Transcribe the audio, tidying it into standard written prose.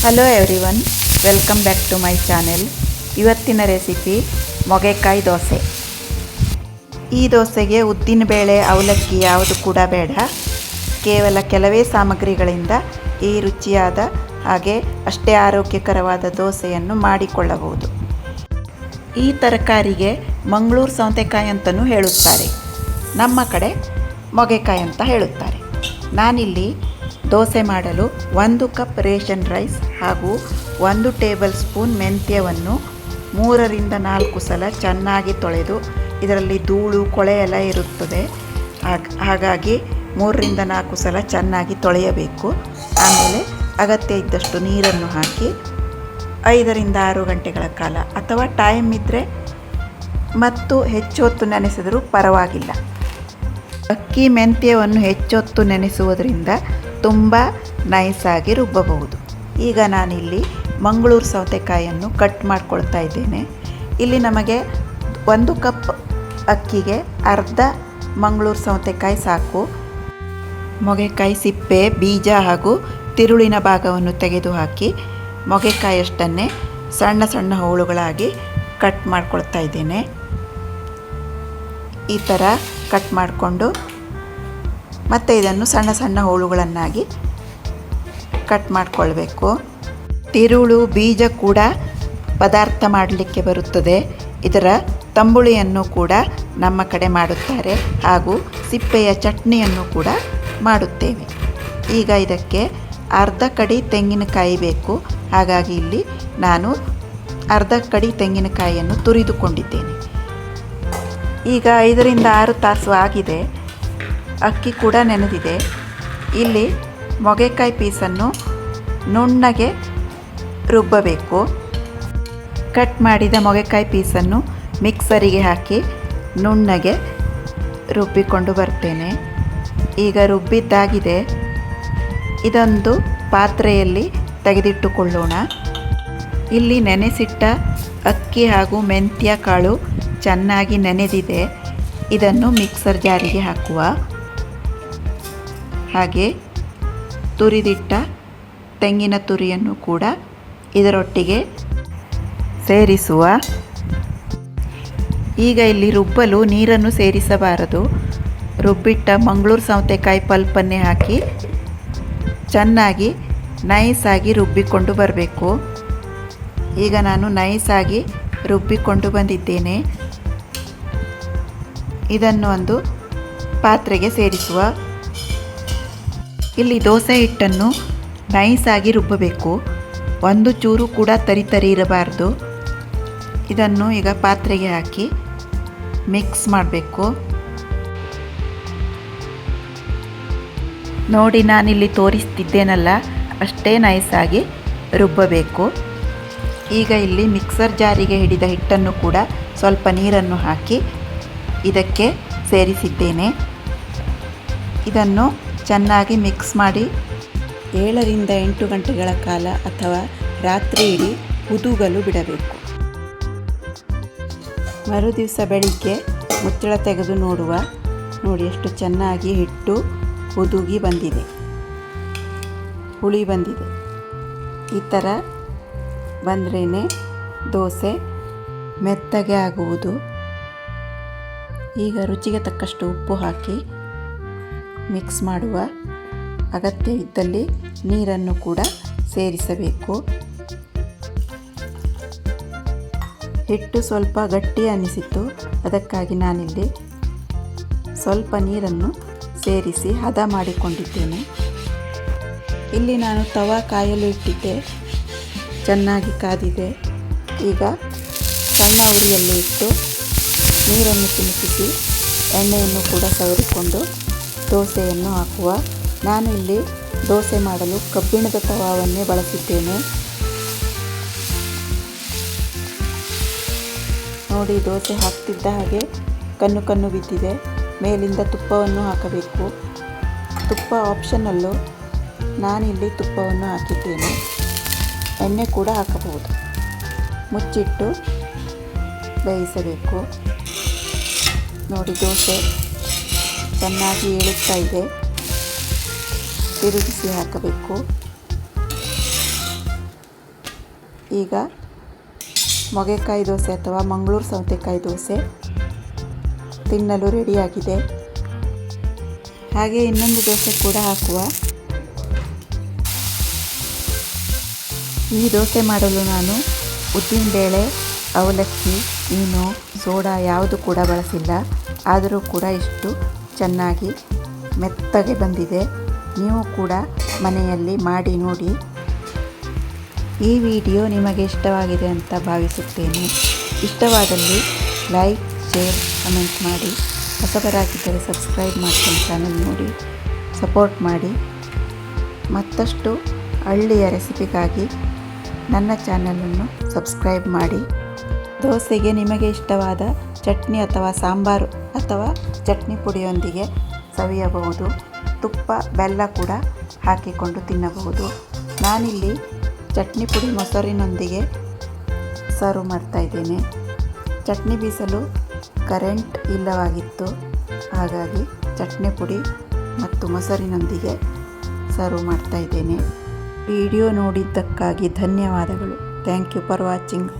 Hello everyone, welcome back to my channel. ಇವತ್ತಿನ recipe ಮೊಗೆಕಾಯಿ ದೋಸೆ. ಈ ದೋಸೆಗೆ ಉದ್ದಿನಬೇಳೆ, ಅವಲಕ್ಕಿ ಯಾವುದು ಕೂಡ ಬೇಡ. ಕೇವಲ ಕೆಲವೇ ಸಾಮಗ್ರಿಗಳಿಂದ ಈ ರುಚಿಯಾದ ಹಾಗೆ ಅಷ್ಟೇ ಆರೋಗ್ಯಕರವಾದ ದೋಸೆಯನ್ನು ಮಾಡಿಕೊಳ್ಳಬಹುದು. ಈ ತರಕಾರಿಗೆ ಮಂಗಳೂರು ಸೌತೆಕಾಯಿ ಅಂತಲೂ ಹೇಳುತ್ತಾರೆ. ನಮ್ಮ ಕಡೆ ಮೊಗೆಕಾಯಿ ಅಂತ ಹೇಳುತ್ತಾರೆ. ನಾನಿಲ್ಲಿ ದೋಸೆ ಮಾಡಲು 1 ಕಪ್ ರೇಷನ್ ರೈಸ್ ಹಾಗೂ 1 ಟೇಬಲ್ ಸ್ಪೂನ್ ಮೆಂತ್ಯವನ್ನು 3ರಿಂದ 4 ಸಲ ಚೆನ್ನಾಗಿ ತೊಳೆದು, ಇದರಲ್ಲಿ ಧೂಳು ಕೊಳೆ ಎಲ್ಲ ಇರುತ್ತದೆ, ಹಾಗಾಗಿ 3ರಿಂದ 4 ಸಲ ಚೆನ್ನಾಗಿ ತೊಳೆಯಬೇಕು. ಆಮೇಲೆ ಅಗತ್ಯ ಇದ್ದಷ್ಟು ನೀರನ್ನು ಹಾಕಿ 5ರಿಂದ 6 ಗಂಟೆಗಳ ಕಾಲ, ಅಥವಾ ಟೈಮ್ ಇದ್ದರೆ ಮತ್ತು ಹೆಚ್ಚು ಹೊತ್ತು ನೆನೆಸಿದರೂ ಪರವಾಗಿಲ್ಲ. ಅಕ್ಕಿ ಮೆಂತ್ಯವನ್ನು ಹೆಚ್ಚೊತ್ತು ನೆನೆಸುವುದರಿಂದ ತುಂಬ ನೈಸಾಗಿ ರುಬ್ಬಬಹುದು. ಈಗ ನಾನಿಲ್ಲಿ ಮಂಗಳೂರು ಸೌತೆಕಾಯಿಯನ್ನು ಕಟ್ ಮಾಡ್ಕೊಳ್ತಾ ಇದ್ದೇನೆ. ಇಲ್ಲಿ ನಮಗೆ 1 ಕಪ್ ಅಕ್ಕಿಗೆ ಅರ್ಧ ಮಂಗಳೂರು ಸೌತೆಕಾಯಿ ಸಾಕು. ಮೊಗೆಕಾಯಿ ಸಿಪ್ಪೆ, ಬೀಜ ಹಾಗೂ ತಿರುಳಿನ ಭಾಗವನ್ನು ತೆಗೆದುಹಾಕಿ ಮೊಗೆಕಾಯಿಯಷ್ಟನ್ನೇ ಸಣ್ಣ ಸಣ್ಣ ಹೋಳುಗಳಾಗಿ ಕಟ್ ಮಾಡ್ಕೊಳ್ತಾ ಇದ್ದೇನೆ. ಈ ಥರ ಕಟ್ ಮಾಡಿಕೊಂಡು ಮತ್ತು ಇದನ್ನು ಸಣ್ಣ ಸಣ್ಣ ಹೋಳುಗಳನ್ನಾಗಿ ಕಟ್ ಮಾಡಿಕೊಳ್ಬೇಕು. ತಿರುಳು, ಬೀಜ ಕೂಡ ಪದಾರ್ಥ ಮಾಡಲಿಕ್ಕೆ ಬರುತ್ತದೆ. ಇದರ ತಂಬುಳಿಯನ್ನು ಕೂಡ ನಮ್ಮ ಕಡೆ ಮಾಡುತ್ತಾರೆ ಹಾಗೂ ಸಿಪ್ಪೆಯ ಚಟ್ನಿಯನ್ನು ಕೂಡ ಮಾಡುತ್ತೇವೆ. ಈಗ ಇದಕ್ಕೆ ಅರ್ಧ ಕಡಿ ತೆಂಗಿನಕಾಯಿ ಬೇಕು. ಹಾಗಾಗಿ ಇಲ್ಲಿ ನಾನು ಅರ್ಧ ಕಡಿ ತೆಂಗಿನಕಾಯಿಯನ್ನು ತುರಿದುಕೊಂಡಿದ್ದೇನೆ. ಈಗ 5ರಿಂದ 6 ತಾಸು ಆಗಿದೆ. ಅಕ್ಕಿ ಕೂಡ ನೆನೆದಿದೆ. ಇಲ್ಲಿ ಮೊಗೆಕಾಯಿ ಪೀಸನ್ನು ನುಣ್ಣಗೆ ರುಬ್ಬಬೇಕು. ಕಟ್ ಮಾಡಿದ ಮೊಗೆಕಾಯಿ ಪೀಸನ್ನು ಮಿಕ್ಸರಿಗೆ ಹಾಕಿ ನುಣ್ಣಗೆ ರುಬ್ಬಿಕೊಂಡು ಬರ್ತೇನೆ. ಈಗ ರುಬ್ಬಿದ್ದಾಗಿದೆ. ಇದೊಂದು ಪಾತ್ರೆಯಲ್ಲಿ ತೆಗೆದಿಟ್ಟುಕೊಳ್ಳೋಣ. ಇಲ್ಲಿ ನೆನೆಸಿಟ್ಟ ಅಕ್ಕಿ ಹಾಗೂ ಮೆಂತ್ಯ ಕಾಳು ಚೆನ್ನಾಗಿ ನೆನೆದಿದೆ. ಇದನ್ನು ಮಿಕ್ಸರ್ ಜಾರಿಗೆ ಹಾಕುವ. ಹಾಗೆ ತುರಿದಿಟ್ಟ ತೆಂಗಿನ ತುರಿಯನ್ನು ಕೂಡ ಇದರೊಟ್ಟಿಗೆ ಸೇರಿಸುವ. ಈಗ ಇಲ್ಲಿ ರುಬ್ಬಲು ನೀರನ್ನು ಸೇರಿಸಬಾರದು. ರುಬ್ಬಿಟ್ಟ ಮಂಗಳೂರು ಸೌತೆಕಾಯಿ ಪಲ್ಪನ್ನೇ ಹಾಕಿ ಚೆನ್ನಾಗಿ ನೈಸಾಗಿ ರುಬ್ಬಿಕೊಂಡು ಬರಬೇಕು. ಈಗ ನಾನು ನೈಸಾಗಿ ರುಬ್ಬಿಕೊಂಡು ಬಂದಿದ್ದೇನೆ. ಇದನ್ನು ಒಂದು ಪಾತ್ರೆಗೆ ಸೇರಿಸುವ. ಇಲ್ಲಿ ದೋಸೆ ಹಿಟ್ಟನ್ನು ನೈಸಾಗಿ ರುಬ್ಬಬೇಕು. ಒಂದು ಚೂರು ಕೂಡ ತರಿ ಇರಬಾರ್ದು. ಇದನ್ನು ಈಗ ಪಾತ್ರೆಗೆ ಹಾಕಿ ಮಿಕ್ಸ್ ಮಾಡಬೇಕು. ನೋಡಿ, ನಾನಿಲ್ಲಿ ತೋರಿಸ್ತಿದ್ದೇನಲ್ಲ, ಅಷ್ಟೇ ನೈಸಾಗಿ ರುಬ್ಬಬೇಕು. ಈಗ ಇಲ್ಲಿ ಮಿಕ್ಸರ್ ಜಾರಿಗೆ ಹಿಡಿದ ಹಿಟ್ಟನ್ನು ಕೂಡ ಸ್ವಲ್ಪ ನೀರನ್ನು ಹಾಕಿ ಇದಕ್ಕೆ ಸೇರಿಸಿದ್ದೇನೆ. ಇದನ್ನು ಚೆನ್ನಾಗಿ ಮಿಕ್ಸ್ ಮಾಡಿ 7ರಿಂದ 8 ಗಂಟೆಗಳ ಕಾಲ ಅಥವಾ ರಾತ್ರಿ ಇಡೀ ಹುದುಗಲು ಬಿಡಬೇಕು. ಮರುದಿವಸ ಬೆಳಿಗ್ಗೆ ಮುಚ್ಚಳ ತೆಗೆದು ನೋಡುವ. ನೋಡಿ ಎಷ್ಟು ಚೆನ್ನಾಗಿ ಹಿಟ್ಟು ಹುದುಗಿ ಬಂದಿದೆ, ಹುಳಿ ಬಂದಿದೆ. ಈ ಥರ ಬಂದ್ರೇ ದೋಸೆ ಮೆತ್ತಗೆ ಆಗುವುದು. ಈಗ ರುಚಿಗೆ ತಕ್ಕಷ್ಟು ಉಪ್ಪು ಹಾಕಿ ಮಿಕ್ಸ್ ಮಾಡುವ. ಅಗತ್ಯವಿದ್ದಲ್ಲಿ ನೀರನ್ನು ಕೂಡ ಸೇರಿಸಬೇಕು. ಹಿಟ್ಟು ಸ್ವಲ್ಪ ಗಟ್ಟಿ ಅನಿಸಿತು, ಅದಕ್ಕಾಗಿ ನಾನಿಲ್ಲಿ ಸ್ವಲ್ಪ ನೀರನ್ನು ಸೇರಿಸಿ ಹದ ಮಾಡಿಕೊಂಡಿದ್ದೇನೆ. ಇಲ್ಲಿ ನಾನು ತವಾ ಕಾಯಲು ಇಟ್ಟಿದ್ದೆ, ಚೆನ್ನಾಗಿ ಕಾದಿದೆ. ಈಗ ಸಣ್ಣ ಉರಿಯಲ್ಲಿ ಇಟ್ಟು ನೀರನ್ನು ಚಿಮುಕಿಸಿ ಎಣ್ಣೆಯನ್ನು ಕೂಡ ಸವರಿಕೊಂಡು ದೋಸೆಯನ್ನು ಹಾಕುವ. ನಾನು ಇಲ್ಲಿ ದೋಸೆ ಮಾಡಲು ಕಬ್ಬಿಣದ ತವಾವನ್ನೇ ಬಳಸಿದ್ದೇನೆ. ನೋಡಿ, ದೋಸೆ ಹಾಕ್ತಿದ್ದ ಹಾಗೆ ಕಣ್ಣು ಕಣ್ಣು ಬಿದ್ದಿದೆ. ಮೇಲಿಂದ ತುಪ್ಪವನ್ನು ಹಾಕಬೇಕು. ತುಪ್ಪ ಆಪ್ಷನಲ್ಲು, ನಾನಿಲ್ಲಿ ತುಪ್ಪವನ್ನು ಹಾಕಿದ್ದೇನೆ. ಎಣ್ಣೆ ಕೂಡ ಹಾಕಬಹುದು. ಮುಚ್ಚಿಟ್ಟು ಬೇಯಿಸಬೇಕು. ನೋಡಿ, ದೋಸೆ ಚೆನ್ನಾಗಿ ಏಳುತ್ತಾ ಇದೆ. ತಿರುಗಿಸಿ ಹಾಕಬೇಕು. ಈಗ ಮೊಗೆಕಾಯಿ ದೋಸೆ ಅಥವಾ ಮಂಗಳೂರು ಸೌತೆಕಾಯಿ ದೋಸೆ ತಿನ್ನಲು ರೆಡಿಯಾಗಿದೆ. ಹಾಗೆ ಇನ್ನೊಂದು ದೋಸೆ ಕೂಡ ಹಾಕುವ. ಈ ದೋಸೆ ಮಾಡಲು ನಾನು ಉದ್ದಿನಬೇಳೆ, ಅವಲಕ್ಕಿ, ಈನೋ, ಸೋಡಾ ಯಾವುದು ಕೂಡ ಬಳಸಿಲ್ಲ. ಆದರೂ ಕೂಡ ಇಷ್ಟು ಚೆನ್ನಾಗಿ ಮೆತ್ತಗೆ ಬಂದಿದೆ. ನೀವು ಕೂಡ ಮನೆಯಲ್ಲಿ ಮಾಡಿ ನೋಡಿ. ಈ ವಿಡಿಯೋ ನಿಮಗೆ ಇಷ್ಟವಾಗಿದೆ ಅಂತ ಭಾವಿಸುತ್ತೇನೆ. ಇಷ್ಟವಾದಲ್ಲಿ ಲೈಕ್, ಶೇರ್, ಕಮೆಂಟ್ ಮಾಡಿ. ಹೊಸಬರಾಗಿದ್ದರೆ ಸಬ್ಸ್ಕ್ರೈಬ್ ಮಾಡ್ಕೊಂಡು ಚಾನಲ್ ನೋಡಿ ಸಪೋರ್ಟ್ ಮಾಡಿ. ಮತ್ತಷ್ಟು ಹಳ್ಳಿಯ ರೆಸಿಪಿಗಾಗಿ ನನ್ನ ಚಾನಲನ್ನು ಸಬ್ಸ್ಕ್ರೈಬ್ ಮಾಡಿ. ದೋಸೆಗೆ ನಿಮಗೆ ಇಷ್ಟವಾದ ಚಟ್ನಿ ಅಥವಾ ಸಾಂಬಾರು ಅಥವಾ ಚಟ್ನಿ ಪುಡಿಯೊಂದಿಗೆ ಸವಿಯಬಹುದು. ತುಪ್ಪ, ಬೆಲ್ಲ ಕೂಡ ಹಾಕಿಕೊಂಡು ತಿನ್ನಬಹುದು. ನಾನಿಲ್ಲಿ ಚಟ್ನಿ ಪುಡಿ ಮೊಸರಿನೊಂದಿಗೆ ಸರ್ವ್ ಮಾಡ್ತಾಯಿದ್ದೇನೆ. ಚಟ್ನಿ ಬೀಸಲು ಕರೆಂಟ್ ಇಲ್ಲವಾಗಿತ್ತು, ಹಾಗಾಗಿ ಚಟ್ನಿ ಪುಡಿ ಮತ್ತು ಮೊಸರಿನೊಂದಿಗೆ ಸರ್ವ್ ಮಾಡ್ತಾಯಿದ್ದೇನೆ. ವಿಡಿಯೋ ನೋಡಿದ್ದಕ್ಕಾಗಿ ಧನ್ಯವಾದಗಳು. Thank you for watching.